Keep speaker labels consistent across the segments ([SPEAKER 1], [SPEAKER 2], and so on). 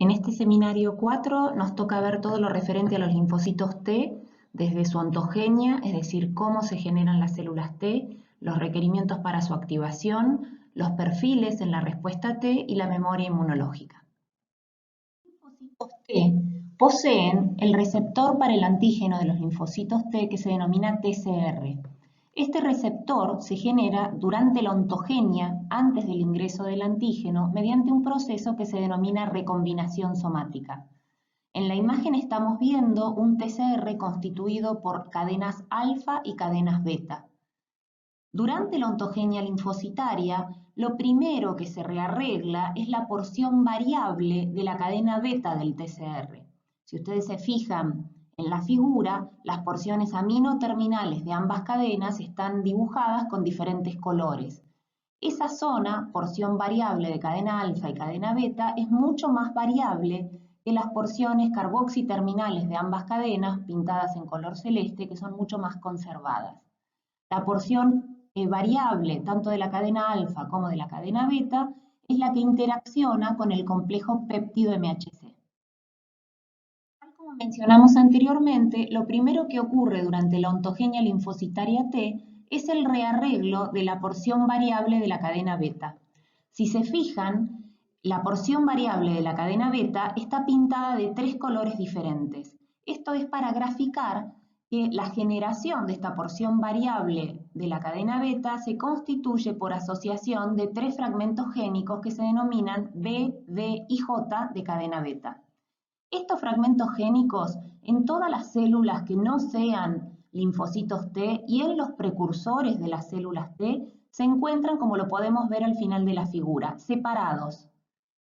[SPEAKER 1] En este seminario 4 nos toca ver todo lo referente a los linfocitos T, desde su ontogenia, es decir, cómo se generan las células T, los requerimientos para su activación, los perfiles en la respuesta T y la memoria inmunológica. Los linfocitos T poseen el receptor para el antígeno de los linfocitos T que se denomina TCR. Este receptor se genera durante la ontogenia, antes del ingreso del antígeno, mediante un proceso que se denomina recombinación somática. En la imagen estamos viendo un TCR constituido por cadenas alfa y cadenas beta. Durante la ontogenia linfocitaria, lo primero que se rearregla es la porción variable de la cadena beta del TCR. Si ustedes se fijan en la figura, las porciones aminoterminales de ambas cadenas están dibujadas con diferentes colores. Esa zona, porción variable de cadena alfa y cadena beta, es mucho más variable que las porciones carboxiterminales de ambas cadenas, pintadas en color celeste, que son mucho más conservadas. La porción variable tanto de la cadena alfa como de la cadena beta es la que interacciona con el complejo péptido MHC. Tal como mencionamos anteriormente, lo primero que ocurre durante la ontogenia linfocitaria T es el rearreglo de la porción variable de la cadena beta. Si se fijan, la porción variable de la cadena beta está pintada de 3 colores diferentes. Esto es para graficar que la generación de esta porción variable de la cadena beta se constituye por asociación de 3 fragmentos génicos que se denominan B, D y J de cadena beta. Estos fragmentos génicos en todas las células que no sean linfocitos T y en los precursores de las células T se encuentran, como lo podemos ver al final de la figura, separados.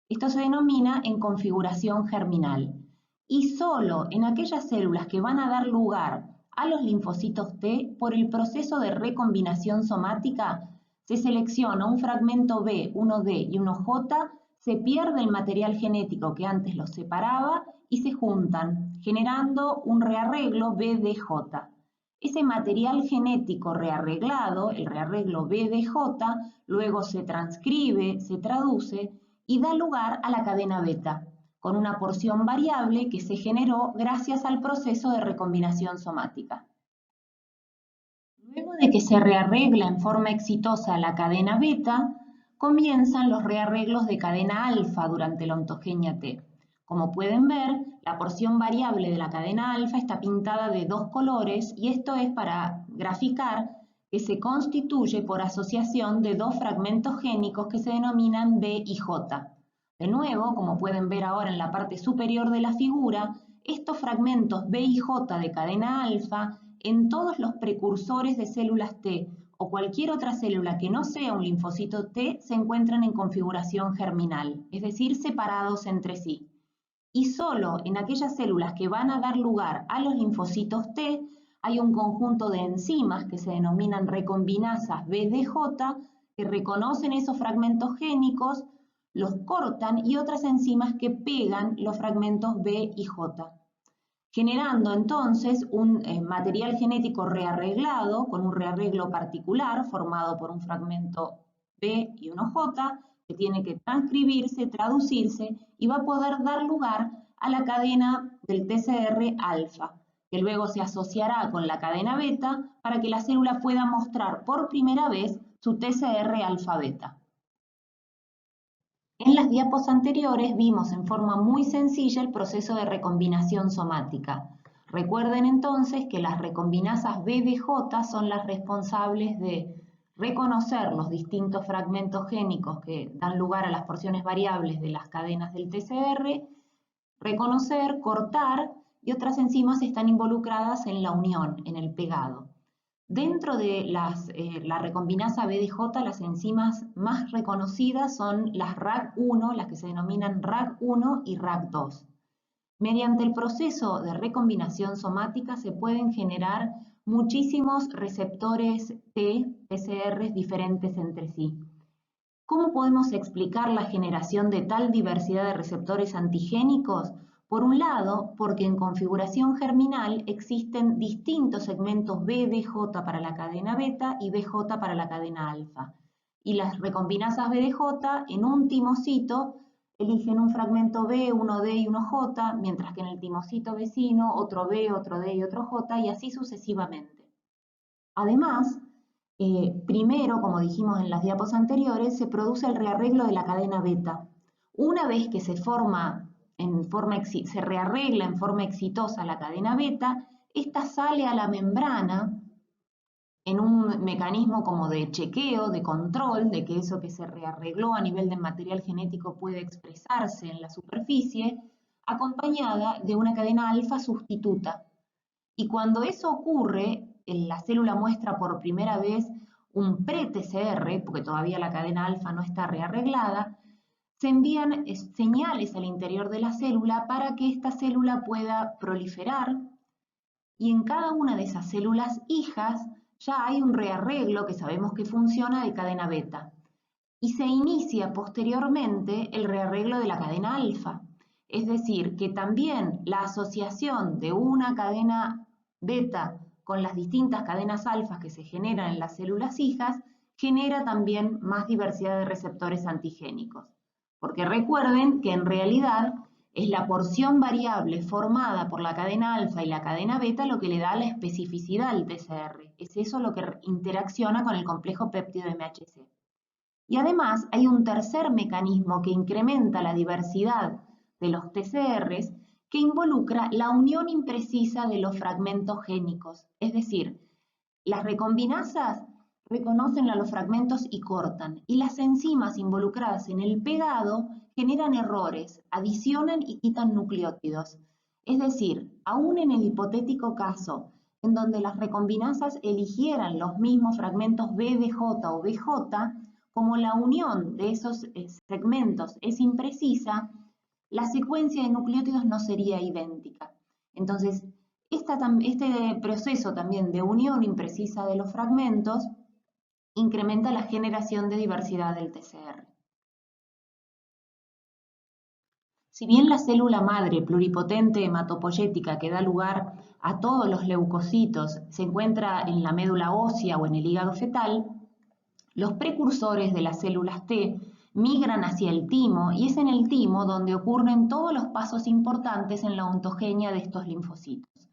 [SPEAKER 1] Esto se denomina en configuración germinal. Y solo en aquellas células que van a dar lugar a los linfocitos T, por el proceso de recombinación somática, se selecciona un fragmento B, uno D y uno J, se pierde el material genético que antes los separaba y se juntan, generando un rearreglo BDJ. Ese material genético rearreglado, el rearreglo BDJ, luego se transcribe, se traduce y da lugar a la cadena beta, con una porción variable que se generó gracias al proceso de recombinación somática. Luego de que se rearregla en forma exitosa la cadena beta, comienzan los rearreglos de cadena alfa durante la ontogenia T. Como pueden ver, la porción variable de la cadena alfa está pintada de 2 colores y esto es para graficar que se constituye por asociación de 2 fragmentos génicos que se denominan B y J. De nuevo, como pueden ver ahora en la parte superior de la figura, estos fragmentos B y J de cadena alfa en todos los precursores de células T o cualquier otra célula que no sea un linfocito T se encuentran en configuración germinal, es decir, separados entre sí. Y solo en aquellas células que van a dar lugar a los linfocitos T hay un conjunto de enzimas que se denominan recombinasas BDJ que reconocen esos fragmentos génicos, los cortan y otras enzimas que pegan los fragmentos B y J, generando entonces un material genético rearreglado con un rearreglo particular formado por un fragmento B y uno J que tiene que transcribirse, traducirse y va a poder dar lugar a la cadena del TCR alfa, que luego se asociará con la cadena beta para que la célula pueda mostrar por primera vez su TCR alfa beta. En las diapos anteriores vimos en forma muy sencilla el proceso de recombinación somática. Recuerden entonces que las recombinasas BDJ son las responsables de reconocer los distintos fragmentos génicos que dan lugar a las porciones variables de las cadenas del TCR, reconocer, cortar y otras enzimas están involucradas en la unión, en el pegado. Dentro de la recombinasa BDJ, las enzimas más reconocidas son las RAG1, las que se denominan RAG1 y RAG2. Mediante el proceso de recombinación somática se pueden generar muchísimos receptores T, PCRs diferentes entre sí. ¿Cómo podemos explicar la generación de tal diversidad de receptores antigénicos? Por un lado, porque en configuración germinal existen distintos segmentos BDJ para la cadena beta y BJ para la cadena alfa. Y las recombinasas BDJ en un timocito eligen un fragmento B, uno D y uno J, mientras que en el timocito vecino otro B, otro D y otro J, y así sucesivamente. Además, primero, como dijimos en las diapos anteriores, se produce el rearreglo de la cadena beta. Una vez que se rearregla en forma exitosa la cadena beta, esta sale a la membrana en un mecanismo como de chequeo, de control, de que eso que se rearregló a nivel de material genético puede expresarse en la superficie, acompañada de una cadena alfa sustituta. Y cuando eso ocurre, la célula muestra por primera vez un pre-TCR, porque todavía la cadena alfa no está rearreglada, se envían señales al interior de la célula para que esta célula pueda proliferar, y en cada una de esas células hijas ya hay un rearreglo que sabemos que funciona de cadena beta. Y se inicia posteriormente el rearreglo de la cadena alfa. Es decir, que también la asociación de una cadena beta con las distintas cadenas alfas que se generan en las células hijas genera también más diversidad de receptores antigénicos. Porque recuerden que en realidad es la porción variable formada por la cadena alfa y la cadena beta lo que le da la especificidad al TCR. Es eso lo que interacciona con el complejo péptido MHC. Y además hay un tercer mecanismo que incrementa la diversidad de los TCRs que involucra la unión imprecisa de los fragmentos génicos. Es decir, las recombinasas reconocen a los fragmentos y cortan, y las enzimas involucradas en el pegado generan errores, adicionan y quitan nucleótidos. Es decir, aún en el hipotético caso en donde las recombinasas eligieran los mismos fragmentos BDJ o BJ, como la unión de esos segmentos es imprecisa, la secuencia de nucleótidos no sería idéntica. Entonces, este proceso también de unión imprecisa de los fragmentos incrementa la generación de diversidad del TCR. Si bien la célula madre pluripotente hematopoyética que da lugar a todos los leucocitos se encuentra en la médula ósea o en el hígado fetal, los precursores de las células T migran hacia el timo y es en el timo donde ocurren todos los pasos importantes en la ontogenia de estos linfocitos.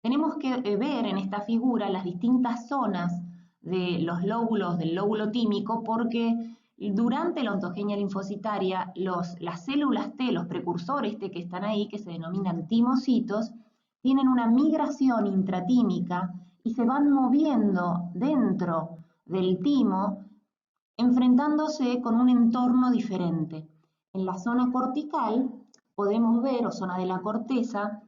[SPEAKER 1] Tenemos que ver en esta figura las distintas zonas de los lóbulos del lóbulo tímico porque durante la ontogenia linfocitaria las células T, los precursores T que están ahí, que se denominan timocitos, tienen una migración intratímica y se van moviendo dentro del timo enfrentándose con un entorno diferente. En la zona cortical podemos ver, o zona de la corteza,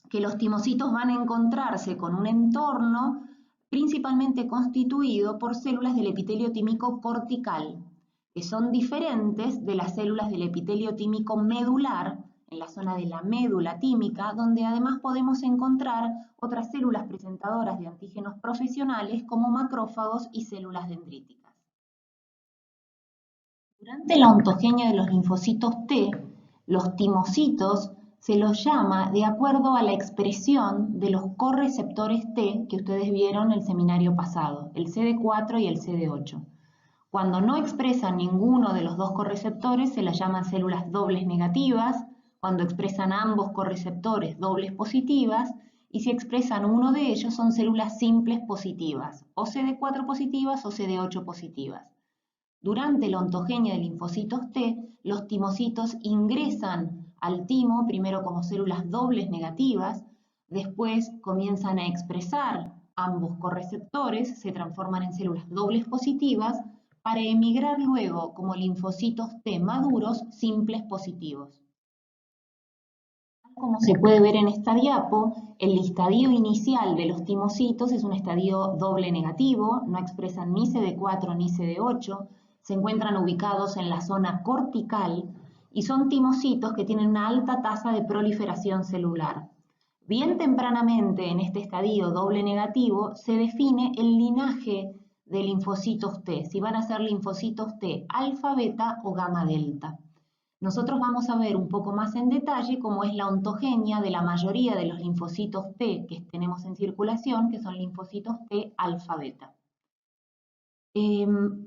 [SPEAKER 1] que los timocitos van a encontrarse con un entorno principalmente constituido por células del epitelio tímico cortical, que son diferentes de las células del epitelio tímico medular, en la zona de la médula tímica, donde además podemos encontrar otras células presentadoras de antígenos profesionales como macrófagos y células dendríticas. Durante la ontogenia de los linfocitos T, los timocitos se los llama de acuerdo a la expresión de los correceptores T que ustedes vieron en el seminario pasado, el CD4 y el CD8. Cuando no expresan ninguno de los dos correceptores se las llaman células dobles negativas, cuando expresan ambos correceptores dobles positivas, y si expresan uno de ellos son células simples positivas, o CD4 positivas o CD8 positivas. Durante la ontogenia de linfocitos T, los timocitos ingresan al timo, primero como células dobles negativas, después comienzan a expresar ambos correceptores, se transforman en células dobles positivas, para emigrar luego como linfocitos T maduros simples positivos. Como se puede ver en esta diapo, el estadio inicial de los timocitos es un estadio doble negativo, no expresan ni CD4 ni CD8, se encuentran ubicados en la zona cortical y son timocitos que tienen una alta tasa de proliferación celular. Bien tempranamente en este estadio doble negativo se define el linaje de linfocitos T, si van a ser linfocitos T alfa, beta o gamma delta. Nosotros vamos a ver un poco más en detalle cómo es la ontogenia de la mayoría de los linfocitos T que tenemos en circulación, que son linfocitos T alfa beta.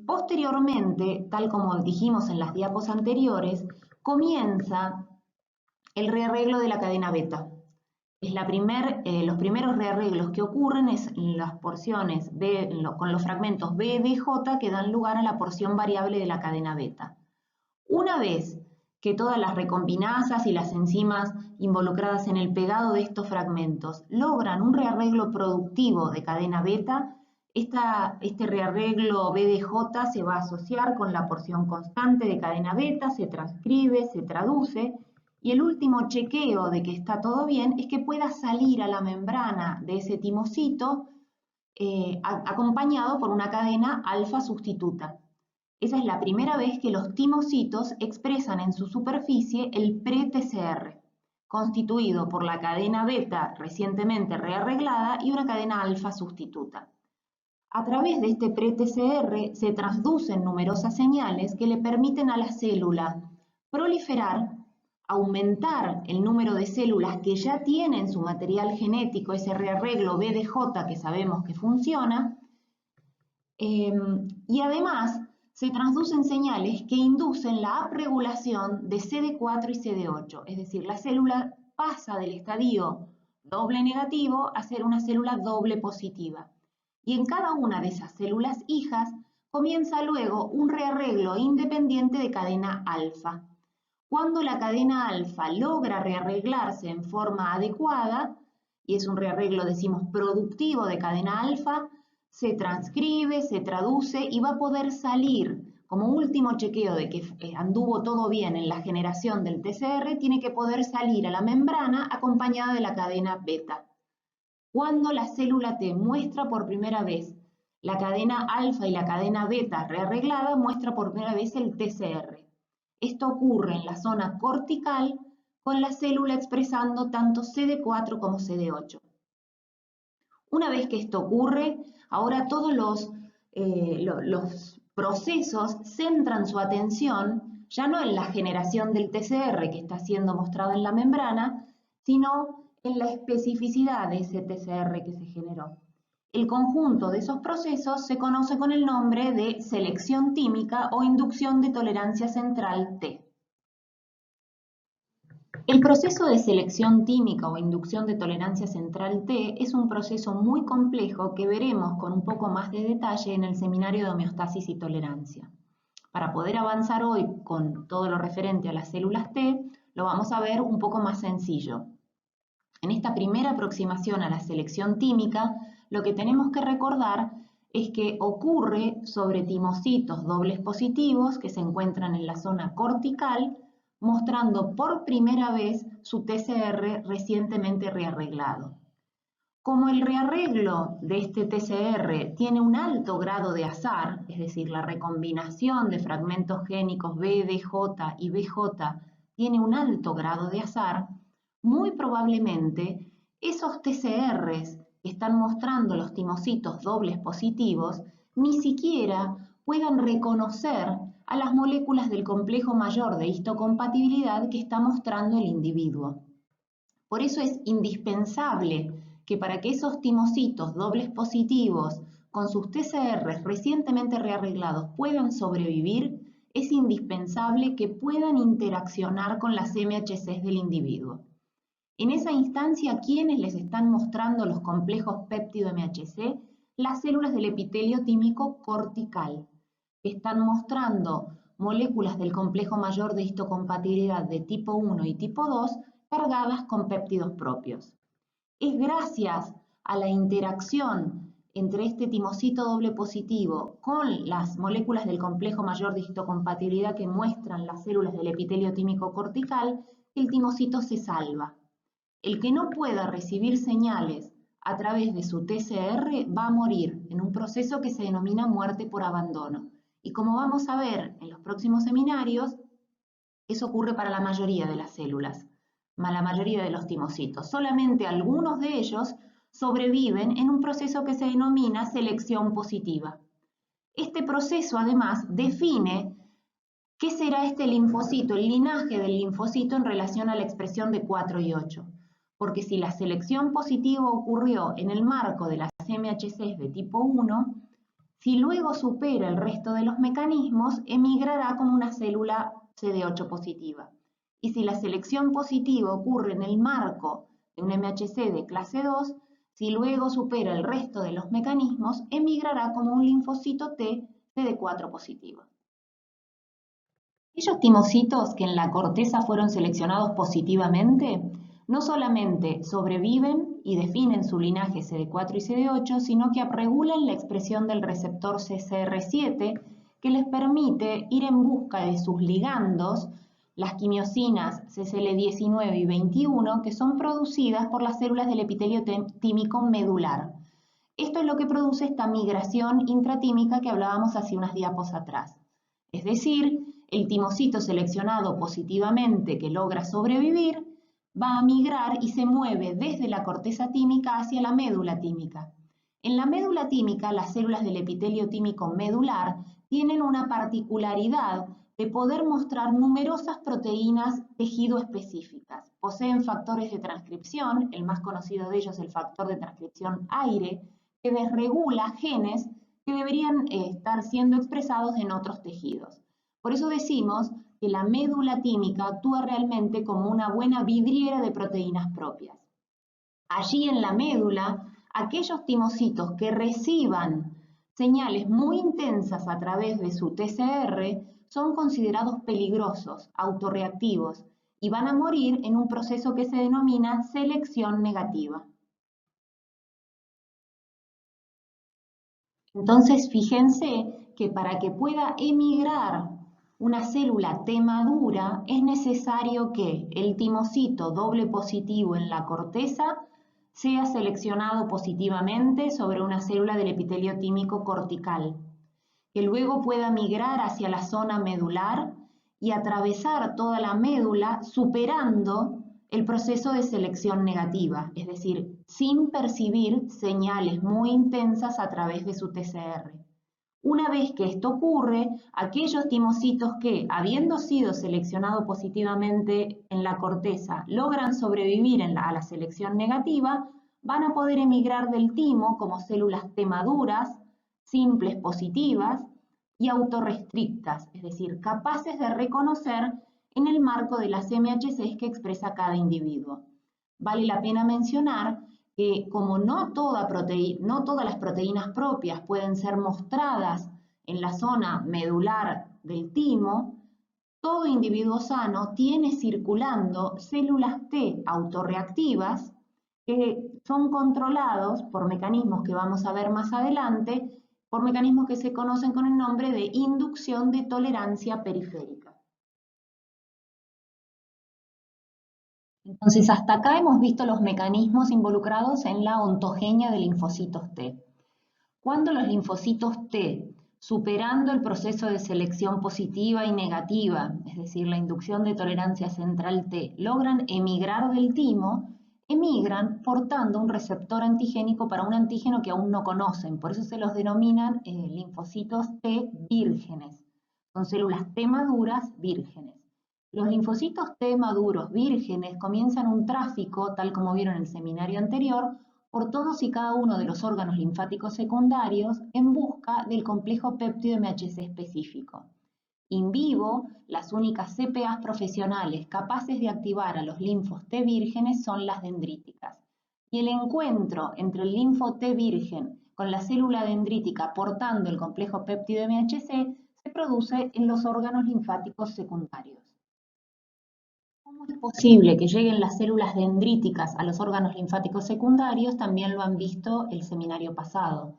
[SPEAKER 1] Posteriormente, tal como dijimos en las diapos anteriores, comienza el rearreglo de la cadena beta. Los primeros rearreglos que ocurren es en las porciones con los fragmentos B, D, J que dan lugar a la porción variable de la cadena beta. Una vez que todas las recombinasas y las enzimas involucradas en el pegado de estos fragmentos logran un rearreglo productivo de cadena beta, este rearreglo BDJ se va a asociar con la porción constante de cadena beta, se transcribe, se traduce, y el último chequeo de que está todo bien es que pueda salir a la membrana de ese timocito acompañado por una cadena alfa sustituta. Esa es la primera vez que los timocitos expresan en su superficie el pre-TCR, constituido por la cadena beta recientemente rearreglada y una cadena alfa sustituta. A través de este pre-TCR se transducen numerosas señales que le permiten a la célula proliferar, aumentar el número de células que ya tienen su material genético, ese rearreglo BDJ que sabemos que funciona, y además se transducen señales que inducen la upregulación de CD4 y CD8, es decir, la célula pasa del estadio doble negativo a ser una célula doble positiva. Y en cada una de esas células hijas comienza luego un rearreglo independiente de cadena alfa. Cuando la cadena alfa logra rearreglarse en forma adecuada, y es un rearreglo, decimos, productivo de cadena alfa, se transcribe, se traduce y va a poder salir como último chequeo de que anduvo todo bien en la generación del TCR, tiene que poder salir a la membrana acompañada de la cadena beta. Cuando la célula T muestra por primera vez la cadena alfa y la cadena beta rearreglada, muestra por primera vez el TCR. Esto ocurre en la zona cortical con la célula expresando tanto CD4 como CD8. Una vez que esto ocurre, ahora todos los procesos centran su atención ya no en la generación del TCR que está siendo mostrado en la membrana, sino en la especificidad de ese TCR que se generó. El conjunto de esos procesos se conoce con el nombre de selección tímica o inducción de tolerancia central T. El proceso de selección tímica o inducción de tolerancia central T es un proceso muy complejo que veremos con un poco más de detalle en el seminario de homeostasis y tolerancia. Para poder avanzar hoy con todo lo referente a las células T, lo vamos a ver un poco más sencillo. En esta primera aproximación a la selección tímica, lo que tenemos que recordar es que ocurre sobre timocitos dobles positivos que se encuentran en la zona cortical, mostrando por primera vez su TCR recientemente rearreglado. Como el rearreglo de este TCR tiene un alto grado de azar, es decir, la recombinación de fragmentos génicos BDJ y BJ tiene un alto grado de azar, muy probablemente esos TCRs que están mostrando los timocitos dobles positivos ni siquiera puedan reconocer a las moléculas del complejo mayor de histocompatibilidad que está mostrando el individuo. Por eso es indispensable que para que esos timocitos dobles positivos con sus TCRs recientemente rearreglados puedan sobrevivir, es indispensable que puedan interaccionar con las MHCs del individuo. En esa instancia, ¿quiénes les están mostrando los complejos péptido MHC? Las células del epitelio tímico cortical, que están mostrando moléculas del complejo mayor de histocompatibilidad de tipo 1 y tipo 2 cargadas con péptidos propios. Es gracias a la interacción entre este timocito doble positivo con las moléculas del complejo mayor de histocompatibilidad que muestran las células del epitelio tímico cortical que el timocito se salva. El que no pueda recibir señales a través de su TCR va a morir en un proceso que se denomina muerte por abandono. Y como vamos a ver en los próximos seminarios, eso ocurre para la mayoría de las células, la mayoría de los timocitos. Solamente algunos de ellos sobreviven en un proceso que se denomina selección positiva. Este proceso además define qué será este linfocito, el linaje del linfocito en relación a la expresión de 4 y 8. Porque si la selección positiva ocurrió en el marco de las MHCs de tipo 1, si luego supera el resto de los mecanismos, emigrará como una célula CD8 positiva. Y si la selección positiva ocurre en el marco de un MHC de clase 2, si luego supera el resto de los mecanismos, emigrará como un linfocito T CD4 positivo. Aquellos timocitos que en la corteza fueron seleccionados positivamente no solamente sobreviven y definen su linaje CD4 y CD8, sino que regulan la expresión del receptor CCR7 que les permite ir en busca de sus ligandos, las quimiosinas CCL19 y 21, que son producidas por las células del epitelio tímico medular. Esto es lo que produce esta migración intratímica que hablábamos hace unas diapos atrás. Es decir, el timocito seleccionado positivamente que logra sobrevivir va a migrar y se mueve desde la corteza tímica hacia la médula tímica. En la médula tímica, las células del epitelio tímico medular tienen una particularidad de poder mostrar numerosas proteínas tejido específicas. Poseen factores de transcripción, el más conocido de ellos es el factor de transcripción AIRE, que desregula genes que deberían estar siendo expresados en otros tejidos. Por eso decimos que la médula tímica actúa realmente como una buena vidriera de proteínas propias. Allí en la médula, aquellos timocitos que reciban señales muy intensas a través de su TCR son considerados peligrosos, autorreactivos, y van a morir en un proceso que se denomina selección negativa. Entonces, fíjense que para que pueda emigrar una célula T madura, es necesario que el timocito doble positivo en la corteza sea seleccionado positivamente sobre una célula del epitelio tímico cortical, que luego pueda migrar hacia la zona medular y atravesar toda la médula superando el proceso de selección negativa, es decir, sin percibir señales muy intensas a través de su TCR. Una vez que esto ocurre, aquellos timocitos que, habiendo sido seleccionados positivamente en la corteza, logran sobrevivir a la selección negativa, van a poder emigrar del timo como células T maduras, simples positivas y autorrestrictas, es decir, capaces de reconocer en el marco de las MHCs que expresa cada individuo. Vale la pena mencionar que como no todas las proteínas propias pueden ser mostradas en la zona medular del timo, todo individuo sano tiene circulando células T autorreactivas que son controlados por mecanismos que vamos a ver más adelante, por mecanismos que se conocen con el nombre de inducción de tolerancia periférica. Entonces, hasta acá hemos visto los mecanismos involucrados en la ontogenia de linfocitos T. Cuando los linfocitos T, superando el proceso de selección positiva y negativa, es decir, la inducción de tolerancia central T, logran emigrar del timo, emigran portando un receptor antigénico para un antígeno que aún no conocen. Por eso se los denominan linfocitos T vírgenes. Son células T maduras vírgenes. Los linfocitos T maduros vírgenes comienzan un tráfico, tal como vieron en el seminario anterior, por todos y cada uno de los órganos linfáticos secundarios en busca del complejo péptido MHC específico. In vivo, las únicas CPAs profesionales capaces de activar a los linfos T vírgenes son las dendríticas. Y el encuentro entre el linfo T virgen con la célula dendrítica portando el complejo péptido MHC se produce en los órganos linfáticos secundarios. ¿Cómo es posible que lleguen las células dendríticas a los órganos linfáticos secundarios? También lo han visto el seminario pasado.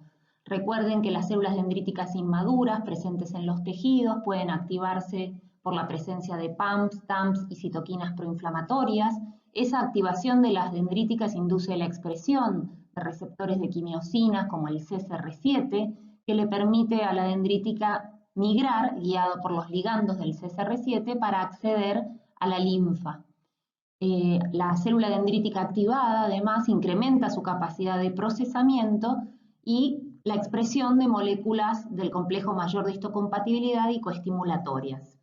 [SPEAKER 1] Recuerden que las células dendríticas inmaduras presentes en los tejidos pueden activarse por la presencia de PAMPs, TAMPs y citoquinas proinflamatorias. Esa activación de las dendríticas induce la expresión de receptores de quimiosinas como el CCR7, que le permite a la dendrítica migrar, guiado por los ligandos del CCR7, para acceder a la linfa. La célula dendrítica activada además incrementa su capacidad de procesamiento y la expresión de moléculas del complejo mayor de histocompatibilidad y coestimulatorias.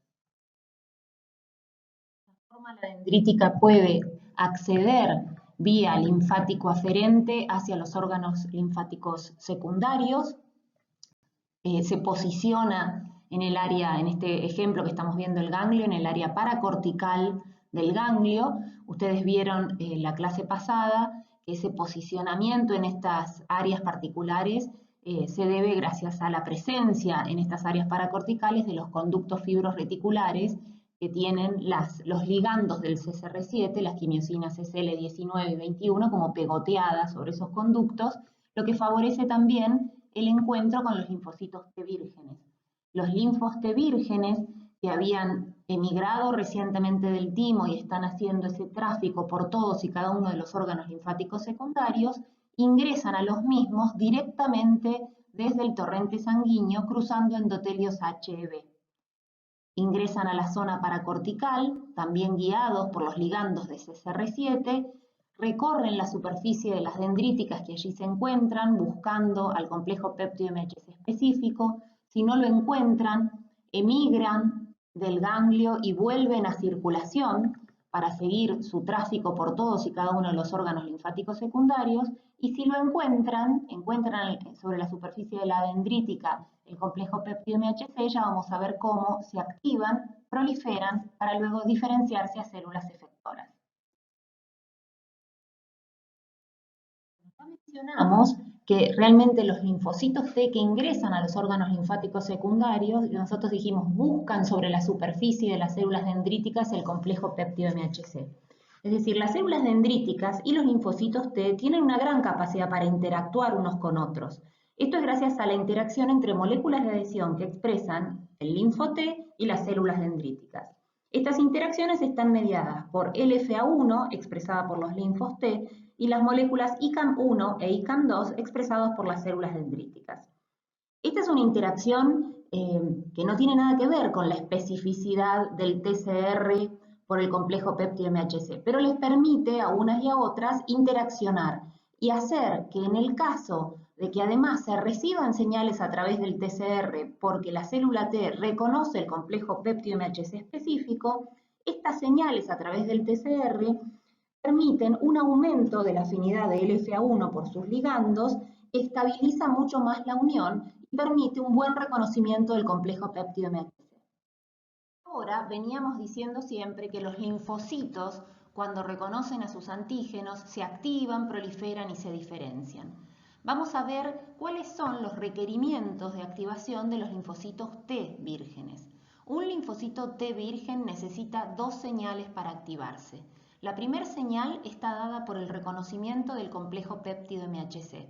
[SPEAKER 1] De esta forma, la dendrítica puede acceder vía linfático aferente hacia los órganos linfáticos secundarios, se posiciona en el área, en este ejemplo que estamos viendo el ganglio, en el área paracortical del ganglio. Ustedes vieron en la clase pasada que ese posicionamiento en estas áreas particulares se debe gracias a la presencia en estas áreas paracorticales de los conductos fibros reticulares que tienen los ligandos del CCR7, las quimiosinas SL19 y 21, como pegoteadas sobre esos conductos, lo que favorece también el encuentro con los linfocitos T vírgenes. Los linfos T vírgenes que habían emigrado recientemente del timo y están haciendo ese tráfico por todos y cada uno de los órganos linfáticos secundarios, ingresan a los mismos directamente desde el torrente sanguíneo cruzando endotelios HEB. Ingresan a la zona paracortical, también guiados por los ligandos de CCR7, recorren la superficie de las dendríticas que allí se encuentran buscando al complejo péptido MHC específico. Si no lo encuentran, emigran del ganglio y vuelven a circulación para seguir su tráfico por todos y cada uno de los órganos linfáticos secundarios, y si lo encuentran sobre la superficie de la dendrítica el complejo péptido MHC, ya vamos a ver cómo se activan, proliferan, para luego diferenciarse a células efectoras. Ya mencionamos que realmente los linfocitos T que ingresan a los órganos linfáticos secundarios, nosotros dijimos, buscan sobre la superficie de las células dendríticas el complejo péptido MHC. Es decir, las células dendríticas y los linfocitos T tienen una gran capacidad para interactuar unos con otros. Esto es gracias a la interacción entre moléculas de adhesión que expresan el linfo T y las células dendríticas. Estas interacciones están mediadas por LFA1, expresada por los linfos T, y las moléculas ICAM1 e ICAM2, expresadas por las células dendríticas. Esta es una interacción que no tiene nada que ver con la especificidad del TCR por el complejo péptido MHC, pero les permite a unas y a otras interaccionar y hacer que en el caso de que además se reciban señales a través del TCR porque la célula T reconoce el complejo péptido MHC específico, estas señales a través del TCR permiten un aumento de la afinidad de LFA1 por sus ligandos, estabiliza mucho más la unión y permite un buen reconocimiento del complejo péptido MHC. Ahora veníamos diciendo siempre que los linfocitos, cuando reconocen a sus antígenos, se activan, proliferan y se diferencian. Vamos a ver cuáles son los requerimientos de activación de los linfocitos T vírgenes. Un linfocito T virgen necesita dos señales para activarse. La primera señal está dada por el reconocimiento del complejo péptido MHC.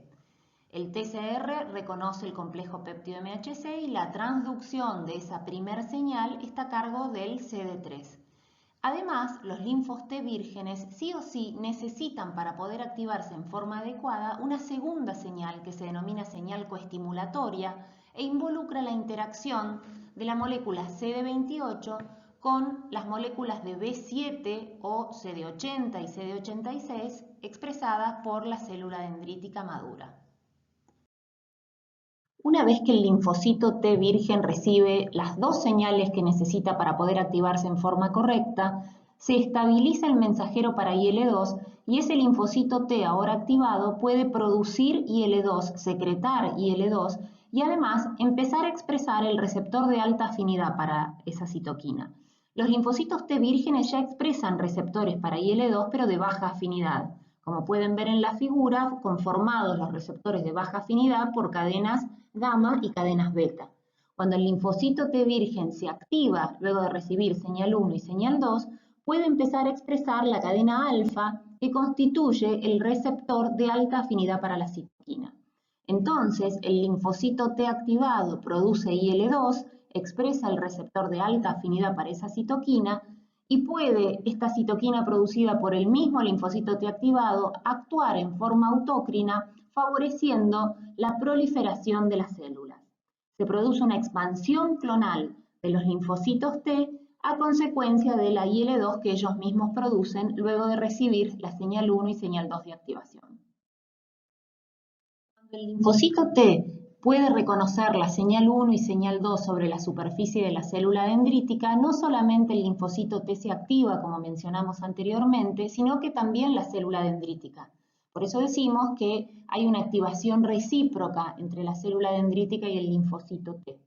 [SPEAKER 1] El TCR reconoce el complejo péptido MHC y la transducción de esa primera señal está a cargo del CD3. Además, los linfos T vírgenes sí o sí necesitan, para poder activarse en forma adecuada, una segunda señal que se denomina señal coestimulatoria e involucra la interacción de la molécula CD28 con las moléculas de B7 o CD80 y CD86 expresadas por la célula dendrítica madura. Una vez que el linfocito T virgen recibe las dos señales que necesita para poder activarse en forma correcta, se estabiliza el mensajero para IL-2 y ese linfocito T ahora activado puede producir IL-2, secretar IL-2 y además empezar a expresar el receptor de alta afinidad para esa citoquina. Los linfocitos T vírgenes ya expresan receptores para IL-2 pero de baja afinidad. Como pueden ver en la figura, conformados los receptores de baja afinidad por cadenas gamma y cadenas beta. Cuando el linfocito T virgen se activa luego de recibir señal 1 y señal 2, puede empezar a expresar la cadena alfa que constituye el receptor de alta afinidad para la citoquina. Entonces, el linfocito T activado produce IL-2, expresa el receptor de alta afinidad para esa citoquina y puede esta citoquina producida por el mismo linfocito T activado actuar en forma autócrina favoreciendo la proliferación de las células. Se produce una expansión clonal de los linfocitos T a consecuencia de la IL-2 que ellos mismos producen luego de recibir la señal 1 y señal 2 de activación. Cuando el linfocito T puede reconocer la señal 1 y señal 2 sobre la superficie de la célula dendrítica, no solamente el linfocito T se activa, como mencionamos anteriormente, sino que también la célula dendrítica. Por eso decimos que hay una activación recíproca entre la célula dendrítica y el linfocito T.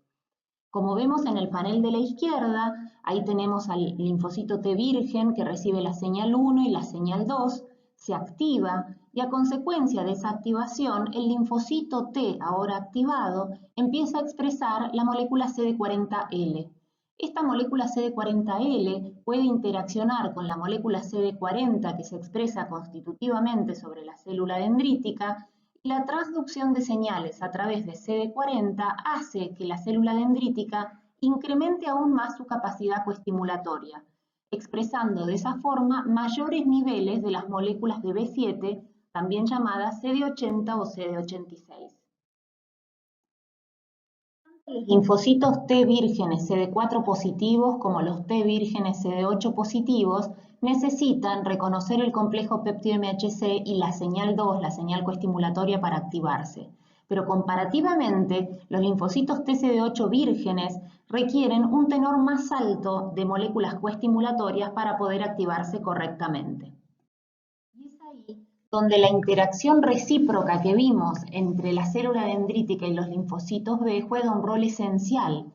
[SPEAKER 1] Como vemos en el panel de la izquierda, ahí tenemos al linfocito T virgen que recibe la señal 1 y la señal 2, se activa y a consecuencia de esa activación, el linfocito T, ahora activado, empieza a expresar la molécula CD40L. Esta molécula CD40L puede interaccionar con la molécula CD40 que se expresa constitutivamente sobre la célula dendrítica y la transducción de señales a través de CD40 hace que la célula dendrítica incremente aún más su capacidad coestimulatoria, expresando de esa forma mayores niveles de las moléculas de B7, también llamadas CD80 o CD86. Los linfocitos T vírgenes CD4 positivos como los T vírgenes CD8 positivos necesitan reconocer el complejo péptido MHC y la señal 2, la señal coestimulatoria, para activarse. Pero comparativamente, los linfocitos TCD8 vírgenes requieren un tenor más alto de moléculas coestimulatorias para poder activarse correctamente. Y es ahí donde la interacción recíproca que vimos entre la célula dendrítica y los linfocitos B juega un rol esencial.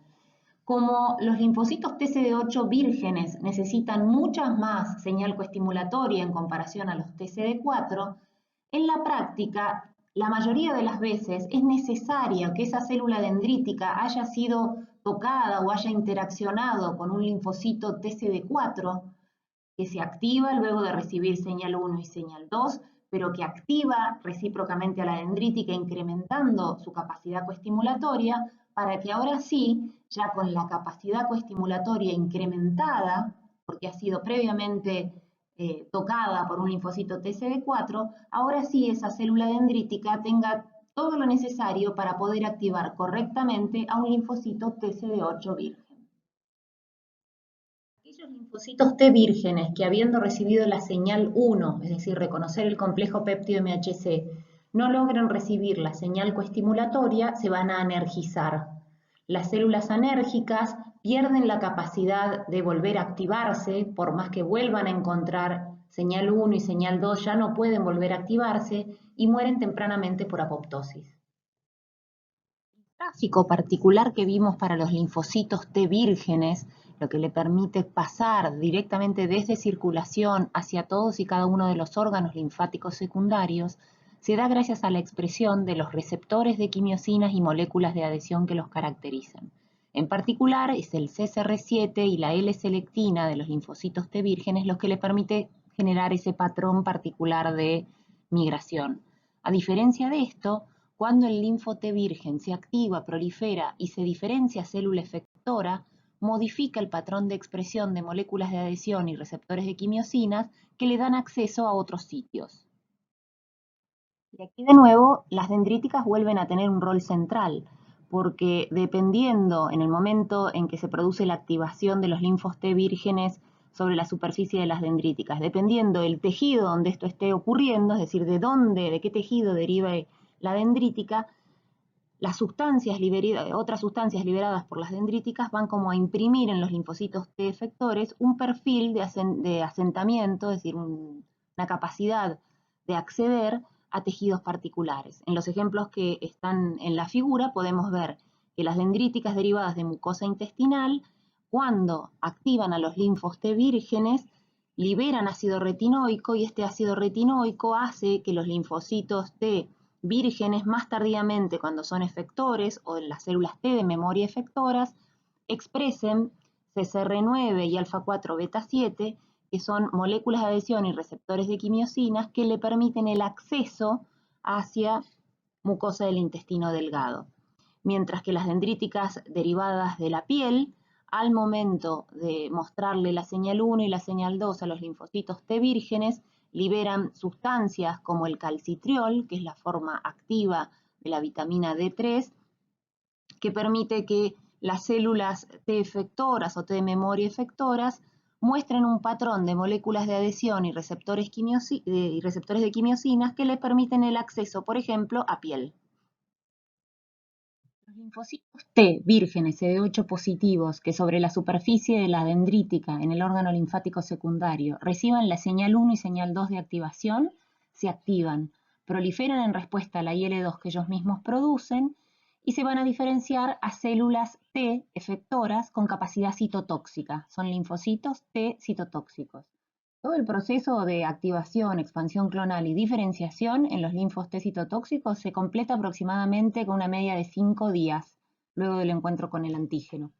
[SPEAKER 1] Como los linfocitos TCD8 vírgenes necesitan mucha más señal coestimulatoria en comparación a los TCD4, en la práctica, la mayoría de las veces es necesario que esa célula dendrítica haya sido tocada o haya interaccionado con un linfocito TCD4 que se activa luego de recibir señal 1 y señal 2, pero que activa recíprocamente a la dendrítica, incrementando su capacidad coestimulatoria, para que ahora sí, ya con la capacidad coestimulatoria incrementada, porque ha sido previamente tocada por un linfocito TCD4, ahora sí esa célula dendrítica tenga todo lo necesario para poder activar correctamente a un linfocito TCD8 virgen. Aquellos linfocitos T vírgenes que, habiendo recibido la señal 1, es decir, reconocer el complejo péptido MHC, no logran recibir la señal coestimulatoria, se van a anergizar. Las células anérgicas pierden la capacidad de volver a activarse, por más que vuelvan a encontrar señal 1 y señal 2, ya no pueden volver a activarse y mueren tempranamente por apoptosis. El tráfico particular que vimos para los linfocitos T vírgenes, lo que le permite pasar directamente desde circulación hacia todos y cada uno de los órganos linfáticos secundarios, se da gracias a la expresión de los receptores de quimiosinas y moléculas de adhesión que los caracterizan. En particular, es el CCR7 y la L-selectina de los linfocitos T vírgenes los que le permite generar ese patrón particular de migración. A diferencia de esto, cuando el linfo T virgen se activa, prolifera y se diferencia célula efectora, modifica el patrón de expresión de moléculas de adhesión y receptores de quimiosinas que le dan acceso a otros sitios. Y aquí de nuevo, las dendríticas vuelven a tener un rol central, porque dependiendo en el momento en que se produce la activación de los linfos T vírgenes sobre la superficie de las dendríticas, dependiendo del tejido donde esto esté ocurriendo, es decir, de qué tejido deriva la dendrítica, las sustancias otras sustancias liberadas por las dendríticas van como a imprimir en los linfocitos T efectores un perfil de asentamiento, es decir, una capacidad de acceder a tejidos particulares. En los ejemplos que están en la figura podemos ver que las dendríticas derivadas de mucosa intestinal, cuando activan a los linfos T vírgenes, liberan ácido retinoico y este ácido retinoico hace que los linfocitos T vírgenes más tardíamente, cuando son efectores o en las células T de memoria efectoras, expresen CCR9 y alfa-4 beta-7, que son moléculas de adhesión y receptores de quimiosinas que le permiten el acceso hacia mucosa del intestino delgado. Mientras que las dendríticas derivadas de la piel, al momento de mostrarle la señal 1 y la señal 2 a los linfocitos T vírgenes, liberan sustancias como el calcitriol, que es la forma activa de la vitamina D3, que permite que las células T efectoras o T de memoria efectoras muestren un patrón de moléculas de adhesión y receptores de quimiosinas que les permiten el acceso, por ejemplo, a piel. Los linfocitos T vírgenes CD8 positivos que sobre la superficie de la dendrítica en el órgano linfático secundario reciban la señal 1 y señal 2 de activación, se activan, proliferan en respuesta a la IL-2 que ellos mismos producen y se van a diferenciar a células T efectoras con capacidad citotóxica. Son linfocitos T citotóxicos. Todo el proceso de activación, expansión clonal y diferenciación en los linfos T citotóxicos se completa aproximadamente con una media de 5 días luego del encuentro con el antígeno.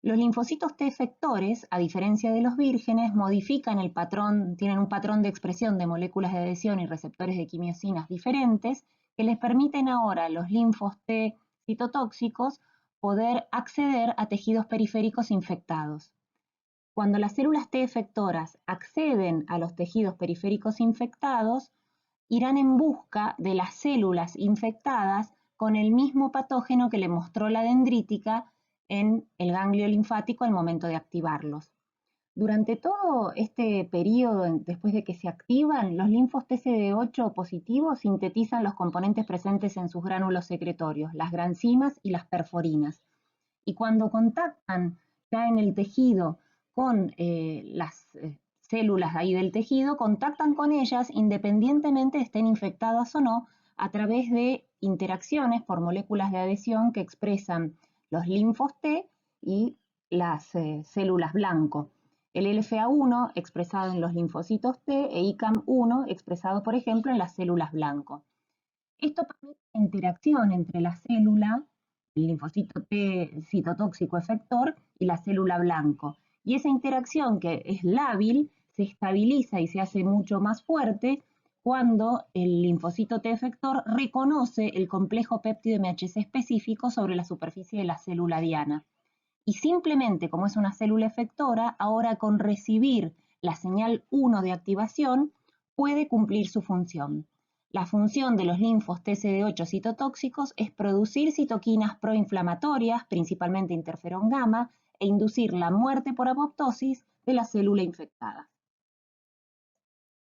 [SPEAKER 1] Los linfocitos T efectores, a diferencia de los vírgenes, modifican el patrón, tienen un patrón de expresión de moléculas de adhesión y receptores de quimiosinas diferentes que les permiten ahora a los linfos T citotóxicos poder acceder a tejidos periféricos infectados. Cuando las células T efectoras acceden a los tejidos periféricos infectados, irán en busca de las células infectadas con el mismo patógeno que le mostró la dendrítica en el ganglio linfático al momento de activarlos. Durante todo este periodo, después de que se activan, los linfos TCD8 positivos sintetizan los componentes presentes en sus gránulos secretorios, las granzimas y las perforinas. Y cuando contactan ya en el tejido con las células ahí del tejido, contactan con ellas independientemente estén infectadas o no, a través de interacciones por moléculas de adhesión que expresan los linfos T y las células blanco. El LFA1 expresado en los linfocitos T e ICAM1 expresado, por ejemplo, en las células blanco. Esto permite la interacción entre la célula, el linfocito T citotóxico efector, y la célula blanco. Y esa interacción, que es lábil, se estabiliza y se hace mucho más fuerte cuando el linfocito T efector reconoce el complejo péptido MHC específico sobre la superficie de la célula diana. Y simplemente, como es una célula efectora, ahora con recibir la señal 1 de activación, puede cumplir su función. La función de los linfos TCD8 citotóxicos es producir citoquinas proinflamatorias, principalmente interferón gamma, e inducir la muerte por apoptosis de la célula infectada.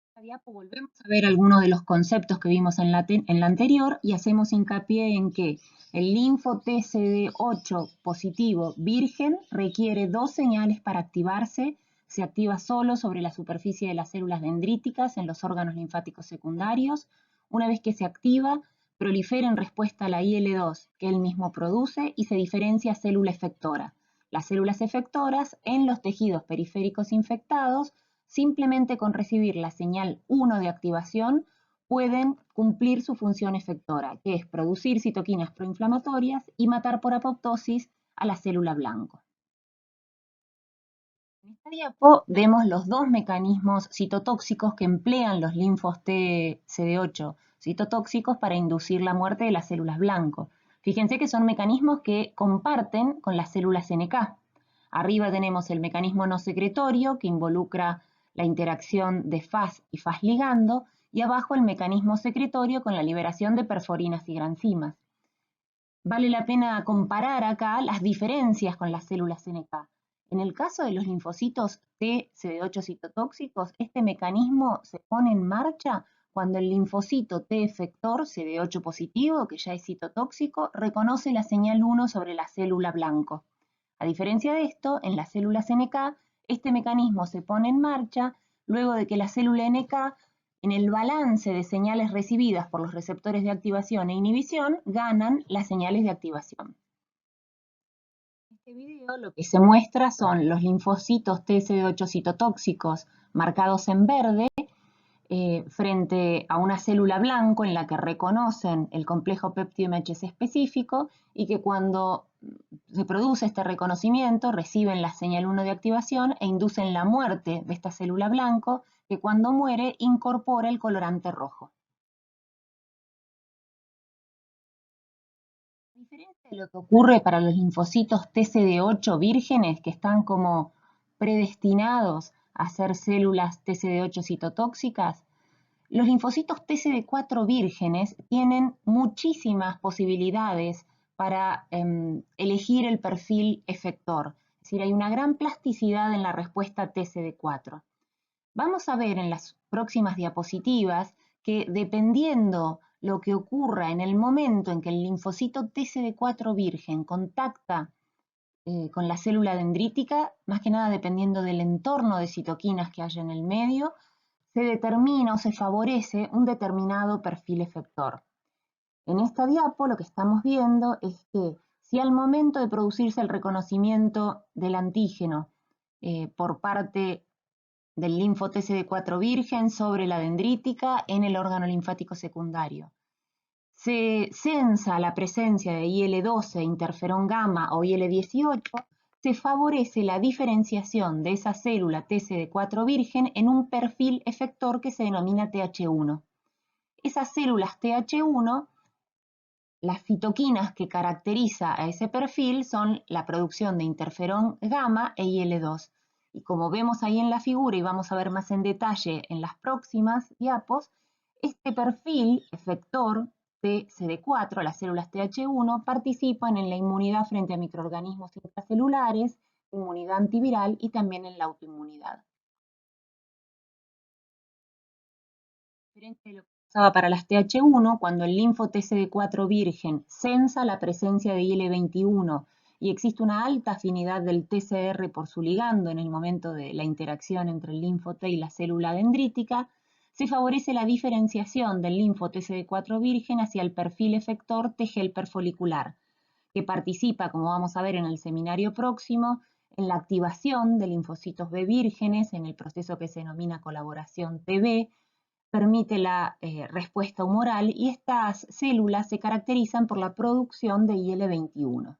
[SPEAKER 1] En esta diapo volvemos a ver algunos de los conceptos que vimos en la anterior y hacemos hincapié en que el linfo TCD8 positivo virgen requiere 2 señales para activarse. Se activa solo sobre la superficie de las células dendríticas en los órganos linfáticos secundarios. Una vez que se activa, prolifera en respuesta a la IL-2 que él mismo produce y se diferencia célula efectora. Las células efectoras en los tejidos periféricos infectados, simplemente con recibir la señal 1 de activación, pueden cumplir su función efectora, que es producir citoquinas proinflamatorias y matar por apoptosis a la célula blanco. En esta diapo vemos los 2 mecanismos citotóxicos que emplean los linfos TCD8 citotóxicos para inducir la muerte de las células blanco. Fíjense que son mecanismos que comparten con las células NK. Arriba tenemos el mecanismo no secretorio que involucra la interacción de Fas y Fas ligando, y abajo el mecanismo secretorio con la liberación de perforinas y granzimas. Vale la pena comparar acá las diferencias con las células NK. En el caso de los linfocitos T CD8 citotóxicos, este mecanismo se pone en marcha cuando el linfocito T efector CD8 positivo, que ya es citotóxico, reconoce la señal 1 sobre la célula blanco. A diferencia de esto, en las células NK, este mecanismo se pone en marcha luego de que la célula NK, en el balance de señales recibidas por los receptores de activación e inhibición, ganan las señales de activación. En este video lo que se muestra son los linfocitos TCD8 citotóxicos marcados en verde frente a una célula blanco en la que reconocen el complejo péptido MHC específico y que cuando se produce este reconocimiento reciben la señal 1 de activación e inducen la muerte de esta célula blanco que cuando muere incorpora el colorante rojo. A diferencia de lo que ocurre para los linfocitos TCD8 vírgenes que están como predestinados a ser células TCD8 citotóxicas, los linfocitos TCD4 vírgenes tienen muchísimas posibilidades para elegir el perfil efector. Es decir, hay una gran plasticidad en la respuesta TCD4. Vamos a ver en las próximas diapositivas que dependiendo lo que ocurra en el momento en que el linfocito TCD4 virgen contacta con la célula dendrítica, más que nada dependiendo del entorno de citoquinas que haya en el medio, se determina o se favorece un determinado perfil efector. En esta diapo lo que estamos viendo es que si al momento de producirse el reconocimiento del antígeno por parte del linfo TCD4 virgen sobre la dendrítica en el órgano linfático secundario, se censa la presencia de IL-12, interferón gamma o IL-18, se favorece la diferenciación de esa célula TCD4 virgen en un perfil efector que se denomina TH1. Esas células TH1, las citoquinas que caracteriza a ese perfil son la producción de interferón gamma e IL-2. Y como vemos ahí en la figura y vamos a ver más en detalle en las próximas diapos, este perfil efector de CD4, las células TH1, participan en la inmunidad frente a microorganismos intracelulares, inmunidad antiviral y también en la autoinmunidad. Diferente de lo que pasaba para las TH1, cuando el linfo TCD4 virgen censa la presencia de IL-21 y existe una alta afinidad del TCR por su ligando en el momento de la interacción entre el linfo T y la célula dendrítica, se favorece la diferenciación del linfo TCD4 virgen hacia el perfil efector T helper folicular, que participa, como vamos a ver en el seminario próximo, en la activación de linfocitos B vírgenes en el proceso que se denomina colaboración TB, permite la respuesta humoral y estas células se caracterizan por la producción de IL-21.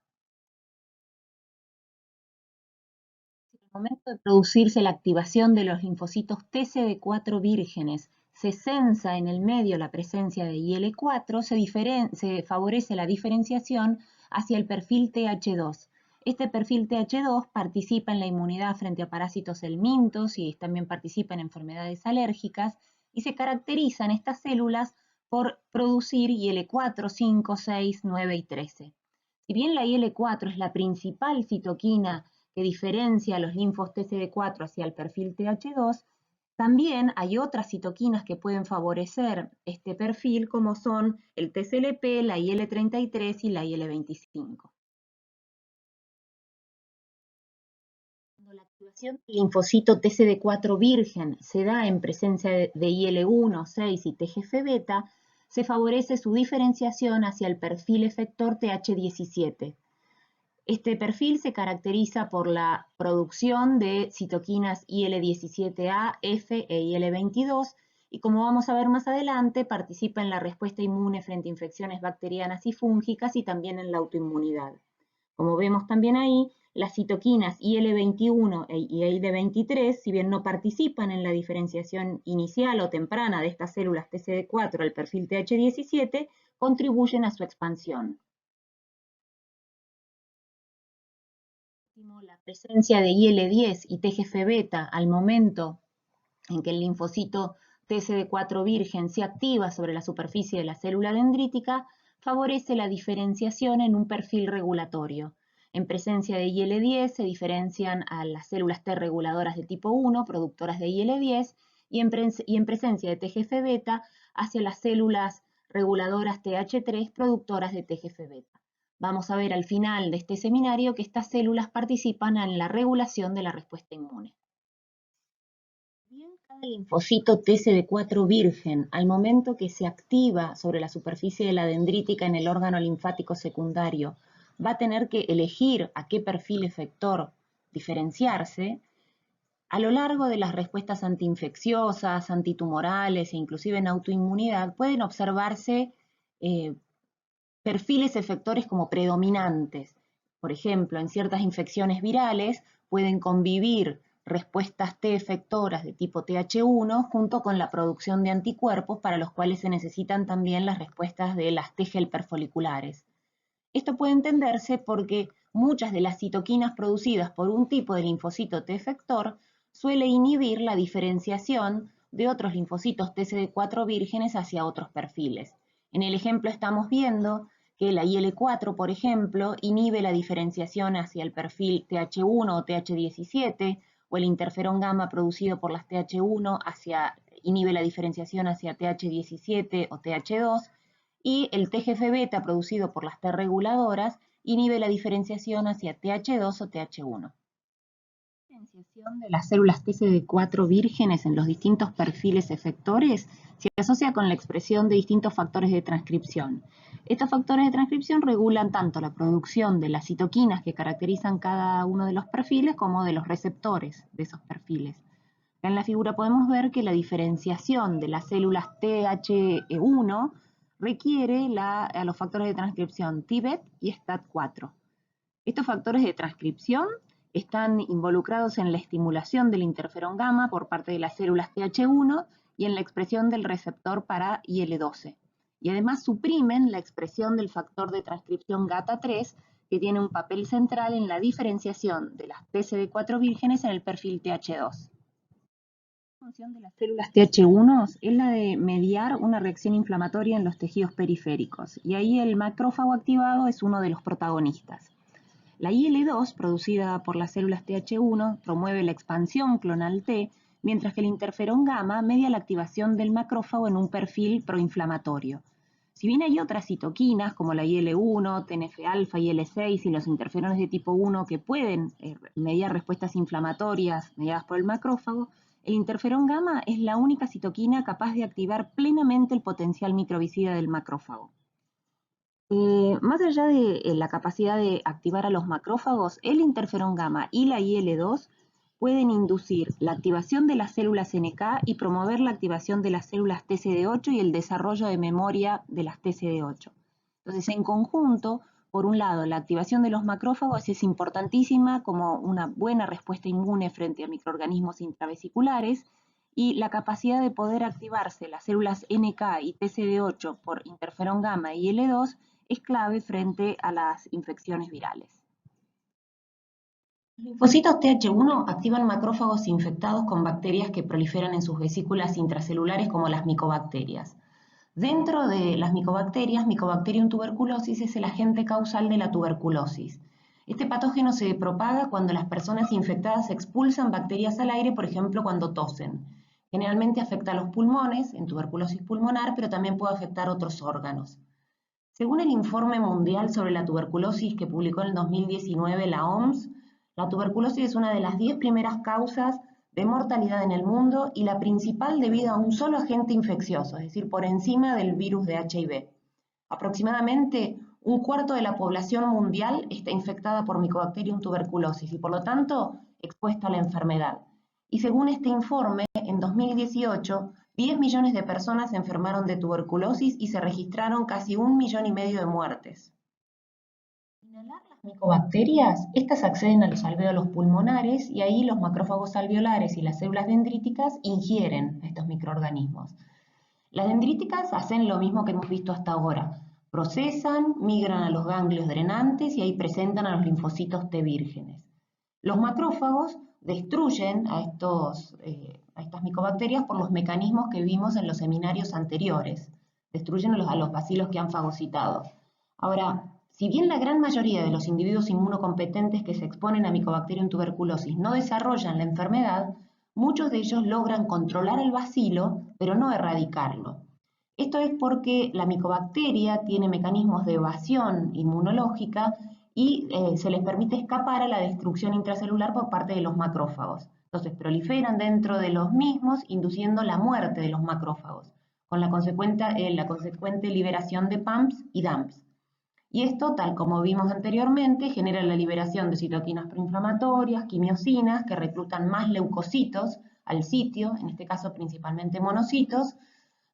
[SPEAKER 1] Al momento de producirse la activación de los linfocitos TCD4 vírgenes, se censa en el medio la presencia de IL-4, se favorece la diferenciación hacia el perfil TH2. Este perfil TH2 participa en la inmunidad frente a parásitos helmintos y también participa en enfermedades alérgicas y se caracterizan estas células por producir IL-4, 5, 6, 9 y 13. Si bien la IL-4 es la principal citoquina que diferencia a los linfos TCD4 hacia el perfil TH2, también hay otras citoquinas que pueden favorecer este perfil, como son el TCLP, la IL-33 y la IL-25. Cuando la activación del linfocito TCD4 virgen se da en presencia de IL-1, 6 y TGF-beta, se favorece su diferenciación hacia el perfil efector TH17. Este perfil se caracteriza por la producción de citoquinas IL-17A, F e IL-22 y como vamos a ver más adelante, participa en la respuesta inmune frente a infecciones bacterianas y fúngicas y también en la autoinmunidad. Como vemos también ahí, las citoquinas IL-21 y IL-23, si bien no participan en la diferenciación inicial o temprana de estas células TCD4 al perfil TH17, contribuyen a su expansión. La presencia de IL-10 y TGF-beta al momento en que el linfocito TCD4 virgen se activa sobre la superficie de la célula dendrítica favorece la diferenciación en un perfil regulatorio. En presencia de IL-10 se diferencian a las células T reguladoras de tipo 1, productoras de IL-10, y en presencia de TGF-beta hacia las células reguladoras TH3, productoras de TGF-beta. Vamos a ver al final de este seminario que estas células participan en la regulación de la respuesta inmune. Bien, cada linfocito TCD4 virgen, al momento que se activa sobre la superficie de la dendrítica en el órgano linfático secundario, va a tener que elegir a qué perfil efector diferenciarse. A lo largo de las respuestas antiinfecciosas, antitumorales e inclusive en autoinmunidad, pueden observarse perfiles efectores como predominantes. Por ejemplo, en ciertas infecciones virales pueden convivir respuestas T efectoras de tipo TH1 junto con la producción de anticuerpos para los cuales se necesitan también las respuestas de las T helper foliculares. Esto puede entenderse porque muchas de las citoquinas producidas por un tipo de linfocito T efector suele inhibir la diferenciación de otros linfocitos TCD4 vírgenes hacia otros perfiles. En el ejemplo estamos viendo que la IL-4, por ejemplo, inhibe la diferenciación hacia el perfil TH1 o TH17, o el interferón gamma producido por las TH1 inhibe la diferenciación hacia TH17 o TH2, y el TGF-beta producido por las T reguladoras inhibe la diferenciación hacia TH2 o TH1. diferenciación de las células TCD4 vírgenes en los distintos perfiles efectores se asocia con la expresión de distintos factores de transcripción. Estos factores de transcripción regulan tanto la producción de las citoquinas que caracterizan cada uno de los perfiles como de los receptores de esos perfiles. En la figura podemos ver que la diferenciación de las células TH1 requiere a los factores de transcripción TBET y STAT4. Estos factores de transcripción están involucrados en la estimulación del interferón gamma por parte de las células TH1 y en la expresión del receptor para IL-12. Y además suprimen la expresión del factor de transcripción GATA3, que tiene un papel central en la diferenciación de las TCD4 vírgenes en el perfil TH2. La función de las células TH1 es la de mediar una reacción inflamatoria en los tejidos periféricos, y ahí el macrófago activado es uno de los protagonistas. La IL-2, producida por las células TH1, promueve la expansión clonal T, mientras que el interferón gamma media la activación del macrófago en un perfil proinflamatorio. Si bien hay otras citoquinas como la IL-1, TNF-alfa, IL-6 y los interferones de tipo 1 que pueden mediar respuestas inflamatorias mediadas por el macrófago, el interferón gamma es la única citoquina capaz de activar plenamente el potencial microbicida del macrófago. Más allá de la capacidad de activar a los macrófagos, el interferón gamma y la IL-2 pueden inducir la activación de las células NK y promover la activación de las células TCD8 y el desarrollo de memoria de las TCD8. Entonces, en conjunto, por un lado, la activación de los macrófagos es importantísima como una buena respuesta inmune frente a microorganismos intravesiculares, y la capacidad de poder activarse las células NK y TCD8 por interferón gamma y IL-2 es clave frente a las infecciones virales. Los linfocitos TH1 activan macrófagos infectados con bacterias que proliferan en sus vesículas intracelulares como las micobacterias. Dentro de las micobacterias, Mycobacterium tuberculosis es el agente causal de la tuberculosis. Este patógeno se propaga cuando las personas infectadas expulsan bacterias al aire, por ejemplo, cuando tosen. Generalmente afecta a los pulmones, en tuberculosis pulmonar, pero también puede afectar otros órganos. Según el Informe Mundial sobre la Tuberculosis que publicó en el 2019 la OMS, la tuberculosis es una de las 10 primeras causas de mortalidad en el mundo y la principal debido a un solo agente infeccioso, es decir, por encima del virus de HIV. Aproximadamente un cuarto de la población mundial está infectada por Mycobacterium tuberculosis y por lo tanto expuesta a la enfermedad. Y según este informe, en 2018, 10 millones de personas se enfermaron de tuberculosis y se registraron casi 1,5 millones de muertes. Al inhalar las micobacterias, estas acceden a los alvéolos pulmonares y ahí los macrófagos alveolares y las células dendríticas ingieren a estos microorganismos. Las dendríticas hacen lo mismo que hemos visto hasta ahora. Procesan, migran a los ganglios drenantes y ahí presentan a los linfocitos T vírgenes. Los macrófagos destruyen a estas micobacterias por los mecanismos que vimos en los seminarios anteriores. Destruyen a los bacilos que han fagocitado. Ahora, si bien la gran mayoría de los individuos inmunocompetentes que se exponen a Mycobacterium tuberculosis no desarrollan la enfermedad, muchos de ellos logran controlar el bacilo, pero no erradicarlo. Esto es porque la micobacteria tiene mecanismos de evasión inmunológica y se les permite escapar a la destrucción intracelular por parte de los macrófagos. Entonces proliferan dentro de los mismos, induciendo la muerte de los macrófagos, con la consecuente liberación de PAMPs y DAMPs. Y esto, tal como vimos anteriormente, genera la liberación de citoquinas proinflamatorias, quimiosinas, que reclutan más leucocitos al sitio, en este caso principalmente monocitos,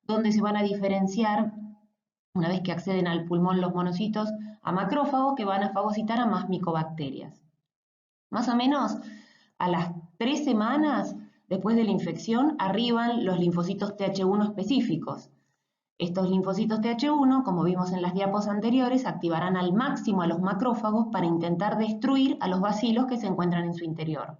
[SPEAKER 1] donde se van a diferenciar, una vez que acceden al pulmón los monocitos, a macrófagos que van a fagocitar a más micobacterias. Más o menos a las 3 semanas después de la infección arriban los linfocitos TH1 específicos. Estos linfocitos TH1, como vimos en las diapos anteriores, activarán al máximo a los macrófagos para intentar destruir a los bacilos que se encuentran en su interior.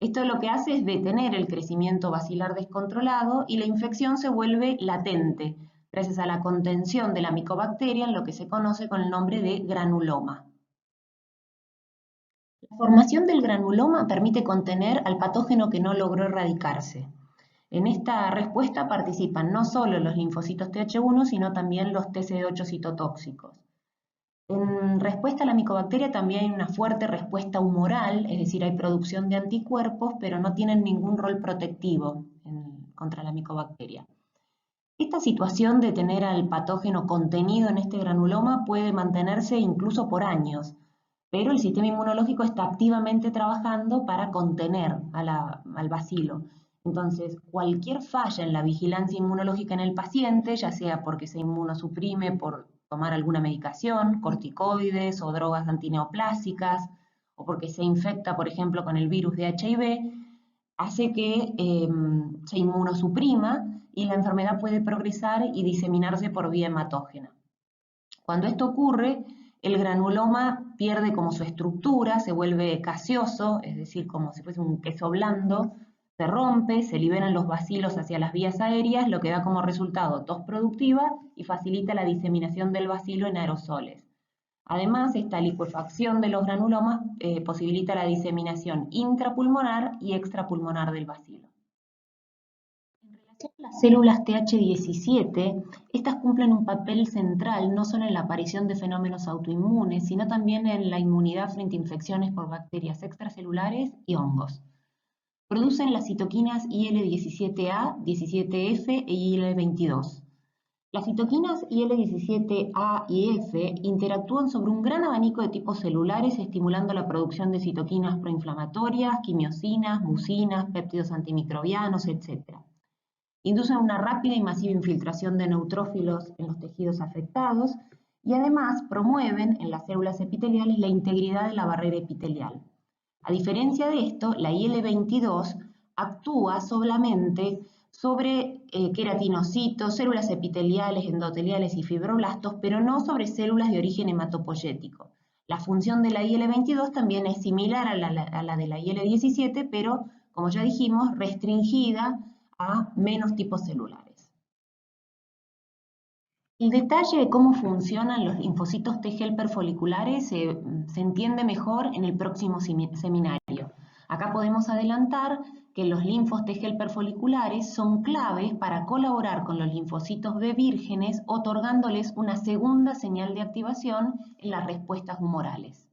[SPEAKER 1] Esto lo que hace es detener el crecimiento bacilar descontrolado y la infección se vuelve latente, gracias a la contención de la micobacteria en lo que se conoce con el nombre de granuloma. La formación del granuloma permite contener al patógeno que no logró erradicarse. En esta respuesta participan no solo los linfocitos TH1, sino también los TCD8 citotóxicos. En respuesta a la micobacteria también hay una fuerte respuesta humoral, es decir, hay producción de anticuerpos, pero no tienen ningún rol protectivo contra la micobacteria. Esta situación de tener al patógeno contenido en este granuloma puede mantenerse incluso por años, pero el sistema inmunológico está activamente trabajando para contener al bacilo. Entonces, cualquier falla en la vigilancia inmunológica en el paciente, ya sea porque se inmunosuprime por tomar alguna medicación, corticoides o drogas antineoplásicas, o porque se infecta, por ejemplo, con el virus de HIV, hace que se inmunosuprima y la enfermedad puede progresar y diseminarse por vía hematógena. Cuando esto ocurre, el granuloma pierde como su estructura, se vuelve gaseoso, es decir, como si fuese un queso blando, se rompe, se liberan los bacilos hacia las vías aéreas, lo que da como resultado tos productiva y facilita la diseminación del bacilo en aerosoles. Además, esta licuefacción de los granulomas posibilita la diseminación intrapulmonar y extrapulmonar del bacilo. En relación a las células Th17, estas cumplen un papel central no solo en la aparición de fenómenos autoinmunes, sino también en la inmunidad frente a infecciones por bacterias extracelulares y hongos. Producen las citoquinas IL-17A, 17F e IL-22. Las citoquinas IL-17A y F interactúan sobre un gran abanico de tipos celulares, estimulando la producción de citoquinas proinflamatorias, quimiosinas, mucinas, péptidos antimicrobianos, etc. Inducen una rápida y masiva infiltración de neutrófilos en los tejidos afectados y además promueven en las células epiteliales la integridad de la barrera epitelial. A diferencia de esto, la IL-22 actúa solamente sobre queratinocitos, células epiteliales, endoteliales y fibroblastos, pero no sobre células de origen hematopoyético. La función de la IL-22 también es similar a la de la IL-17, pero, como ya dijimos, restringida a menos tipos celulares. El detalle de cómo funcionan los linfocitos T helper foliculares se entiende mejor en el próximo seminario. Acá podemos adelantar que los linfos T helper foliculares son claves para colaborar con los linfocitos B vírgenes, otorgándoles una segunda señal de activación en las respuestas humorales.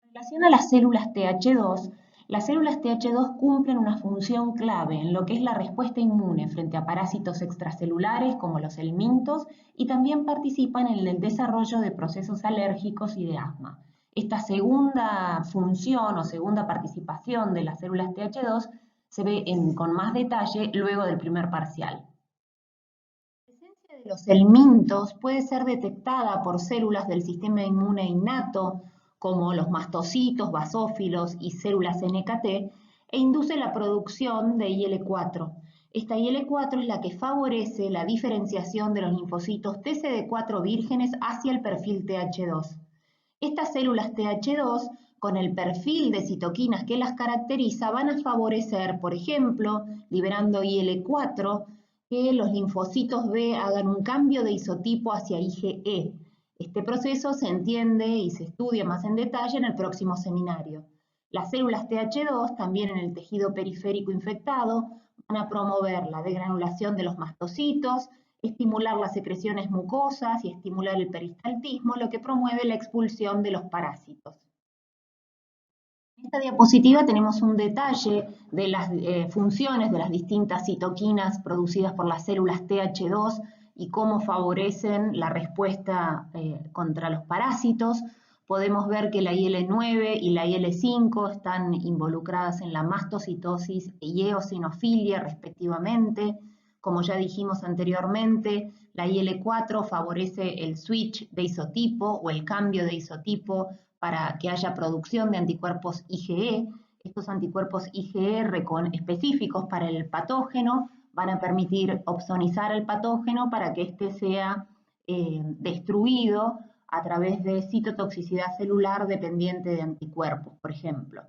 [SPEAKER 1] En relación a las células TH2, las células TH2 cumplen una función clave en lo que es la respuesta inmune frente a parásitos extracelulares como los helmintos y también participan en el desarrollo de procesos alérgicos y de asma. Esta segunda función o segunda participación de las células TH2 se ve con más detalle luego del primer parcial. La presencia de los helmintos puede ser detectada por células del sistema inmune innato, como los mastocitos, basófilos y células NKT, e induce la producción de IL-4. Esta IL-4 es la que favorece la diferenciación de los linfocitos TCD4 vírgenes hacia el perfil TH2. Estas células TH2, con el perfil de citoquinas que las caracteriza, van a favorecer, por ejemplo, liberando IL-4, que los linfocitos B hagan un cambio de isotipo hacia IgE. Este proceso se entiende y se estudia más en detalle en el próximo seminario. Las células TH2, también en el tejido periférico infectado, van a promover la degranulación de los mastocitos, estimular las secreciones mucosas y estimular el peristaltismo, lo que promueve la expulsión de los parásitos. En esta diapositiva tenemos un detalle de las funciones de las distintas citoquinas producidas por las células TH2 y cómo favorecen la respuesta contra los parásitos. Podemos ver que la IL-9 y la IL-5 están involucradas en la mastocitosis y eosinofilia respectivamente. Como ya dijimos anteriormente, la IL-4 favorece el switch de isotipo o el cambio de isotipo para que haya producción de anticuerpos IgE. Estos anticuerpos IgE específicos para el patógeno van a permitir opsonizar el patógeno para que éste sea destruido a través de citotoxicidad celular dependiente de anticuerpos, por ejemplo.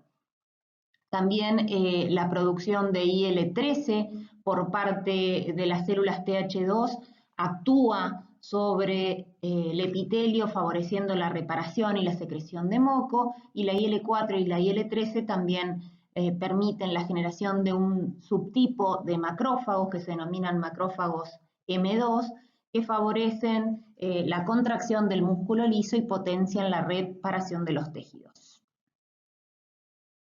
[SPEAKER 1] También la producción de IL-13 por parte de las células TH2 actúa sobre el epitelio favoreciendo la reparación y la secreción de moco, y la IL-4 y la IL-13 también permiten la generación de un subtipo de macrófagos que se denominan macrófagos M2, que favorecen la contracción del músculo liso y potencian la reparación de los tejidos.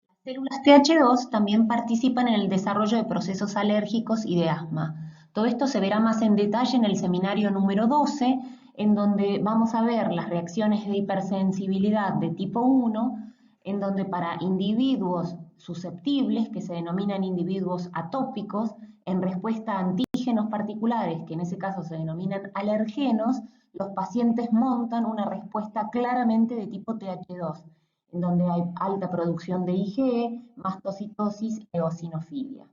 [SPEAKER 1] Las células TH2 también participan en el desarrollo de procesos alérgicos y de asma. Todo esto se verá más en detalle en el seminario número 12, en donde vamos a ver las reacciones de hipersensibilidad de tipo 1, en donde para individuos susceptibles, que se denominan individuos atópicos, en respuesta a antígenos particulares, que en ese caso se denominan alergenos, los pacientes montan una respuesta claramente de tipo TH2, en donde hay alta producción de IgE, mastocitosis e eosinofilia.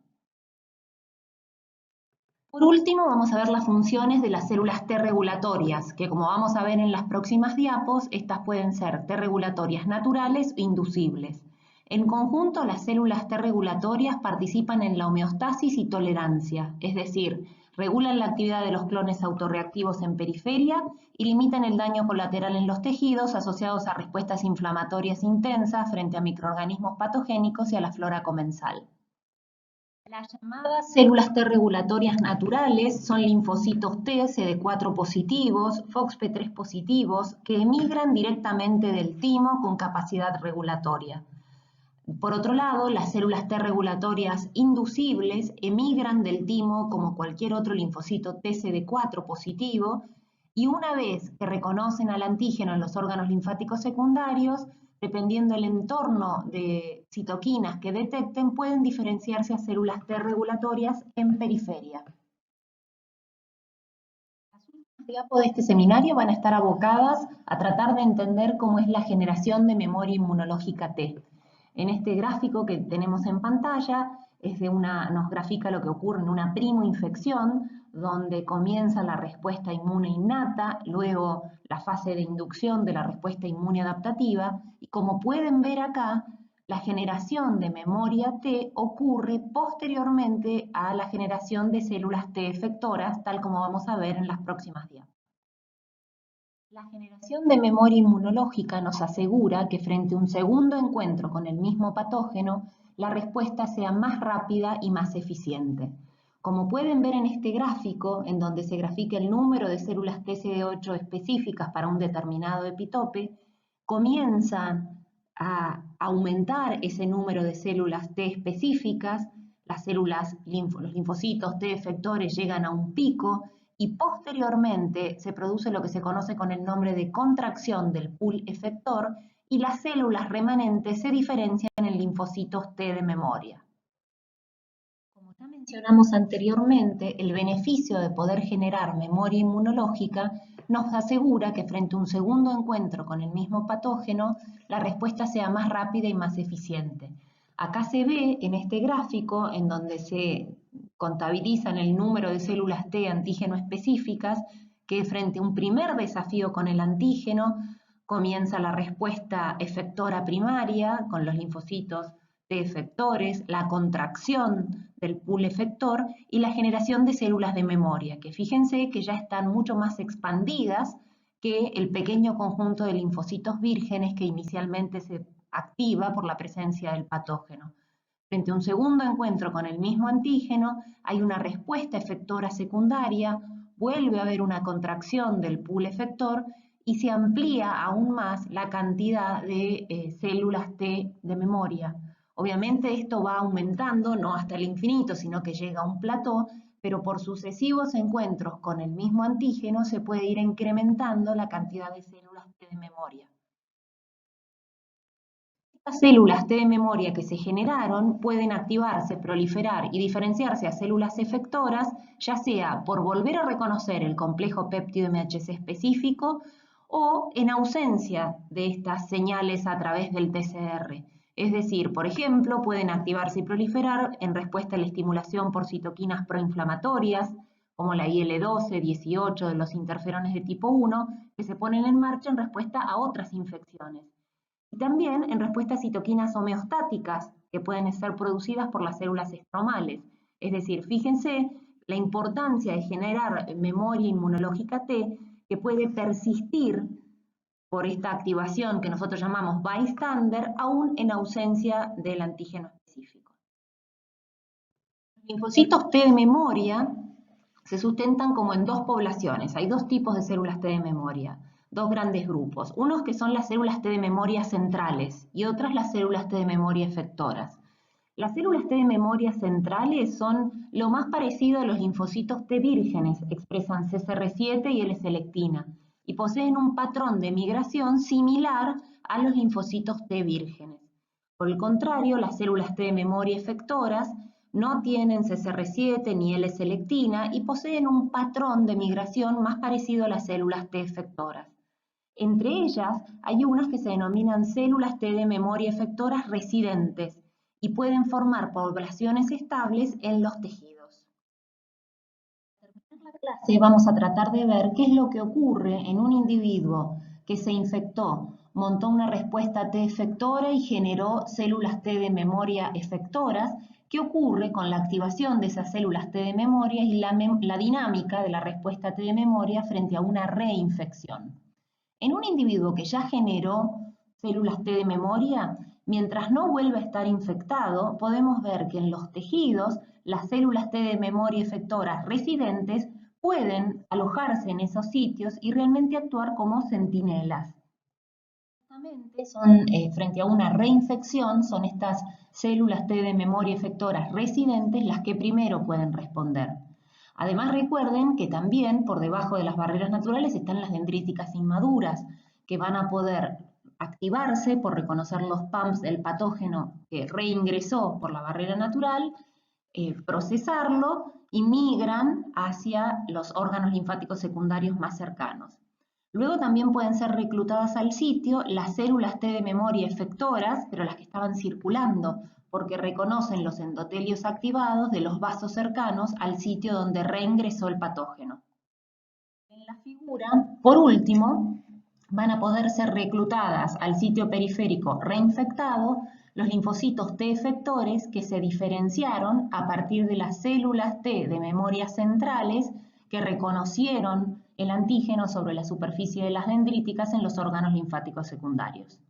[SPEAKER 1] Por último, vamos a ver las funciones de las células T regulatorias, que como vamos a ver en las próximas diapos, estas pueden ser T regulatorias naturales o inducibles. En conjunto, las células T regulatorias participan en la homeostasis y tolerancia, es decir, regulan la actividad de los clones autorreactivos en periferia y limitan el daño colateral en los tejidos asociados a respuestas inflamatorias intensas frente a microorganismos patogénicos y a la flora comensal. Las llamadas células T regulatorias naturales son linfocitos T, CD4 positivos, FOXP3 positivos, que emigran directamente del timo con capacidad regulatoria. Por otro lado, las células T regulatorias inducibles emigran del timo como cualquier otro linfocito T CD4 positivo y una vez que reconocen al antígeno en los órganos linfáticos secundarios, dependiendo del entorno de citoquinas que detecten, pueden diferenciarse a células T regulatorias en periferia. Las últimas diapos de este seminario van a estar abocadas a tratar de entender cómo es la generación de memoria inmunológica T. En este gráfico que tenemos en pantalla nos grafica lo que ocurre en una primoinfección, donde comienza la respuesta inmune innata, luego la fase de inducción de la respuesta inmune adaptativa, y como pueden ver acá, la generación de memoria T ocurre posteriormente a la generación de células T efectoras, tal como vamos a ver en las próximas diapositivas. La generación de memoria inmunológica nos asegura que frente a un segundo encuentro con el mismo patógeno, la respuesta sea más rápida y más eficiente. Como pueden ver en este gráfico, en donde se grafica el número de células TCD8 específicas para un determinado epitope, comienzan a aumentar ese número de células T específicas, los linfocitos T efectores llegan a un pico, y posteriormente se produce lo que se conoce con el nombre de contracción del pool efector y las células remanentes se diferencian en linfocitos T de memoria. Como ya mencionamos anteriormente, el beneficio de poder generar memoria inmunológica nos asegura que frente a un segundo encuentro con el mismo patógeno, la respuesta sea más rápida y más eficiente. Acá se ve en este gráfico, en donde se contabilizan el número de células T antígeno específicas, que frente a un primer desafío con el antígeno, comienza la respuesta efectora primaria con los linfocitos T efectores, la contracción del pool efector y la generación de células de memoria, que fíjense que ya están mucho más expandidas que el pequeño conjunto de linfocitos vírgenes que inicialmente se activa por la presencia del patógeno. Frente a un segundo encuentro con el mismo antígeno, hay una respuesta efectora secundaria, vuelve a haber una contracción del pool efector y se amplía aún más la cantidad de células T de memoria. Obviamente esto va aumentando, no hasta el infinito, sino que llega a un plató, pero por sucesivos encuentros con el mismo antígeno se puede ir incrementando la cantidad de células T de memoria. Estas células T de memoria que se generaron pueden activarse, proliferar y diferenciarse a células efectoras, ya sea por volver a reconocer el complejo péptido MHC específico o en ausencia de estas señales a través del TCR. Es decir, por ejemplo, pueden activarse y proliferar en respuesta a la estimulación por citoquinas proinflamatorias, como la IL-12, 18 de los interferones de tipo 1, que se ponen en marcha en respuesta a otras infecciones. Y también en respuesta a citoquinas homeostáticas que pueden ser producidas por las células estromales. Es decir, fíjense la importancia de generar memoria inmunológica T que puede persistir por esta activación que nosotros llamamos bystander, aún en ausencia del antígeno específico. Los linfocitos T de memoria se sustentan como en dos poblaciones. Hay dos tipos de células T de memoria, dos grandes grupos. Unos que son las células T de memoria centrales y otras las células T de memoria efectoras. Las células T de memoria centrales son lo más parecido a los linfocitos T vírgenes, expresan CCR7 y L-selectina, y poseen un patrón de migración similar a los linfocitos T vírgenes. Por el contrario, las células T de memoria efectoras no tienen CCR7 ni L-selectina y poseen un patrón de migración más parecido a las células T efectoras. Entre ellas hay unas que se denominan células T de memoria efectoras residentes y pueden formar poblaciones estables en los tejidos. Para terminar la clase vamos a tratar de ver qué es lo que ocurre en un individuo que se infectó, montó una respuesta T efectora y generó células T de memoria efectoras. ¿Qué ocurre con la activación de esas células T de memoria y la dinámica de la respuesta T de memoria frente a una reinfección? En un individuo que ya generó células T de memoria, mientras no vuelva a estar infectado, podemos ver que en los tejidos las células T de memoria efectoras residentes pueden alojarse en esos sitios y realmente actuar como centinelas. Frente a una reinfección, son estas células T de memoria efectoras residentes las que primero pueden responder. Además, recuerden que también por debajo de las barreras naturales están las dendríticas inmaduras, que van a poder activarse por reconocer los PAMPs del patógeno que reingresó por la barrera natural, procesarlo y migran hacia los órganos linfáticos secundarios más cercanos. Luego también pueden ser reclutadas al sitio las células T de memoria efectoras, pero las que estaban circulando, porque reconocen los endotelios activados de los vasos cercanos al sitio donde reingresó el patógeno. En la figura, por último, van a poder ser reclutadas al sitio periférico reinfectado los linfocitos T efectores que se diferenciaron a partir de las células T de memoria centrales que reconocieron el antígeno sobre la superficie de las dendríticas en los órganos linfáticos secundarios.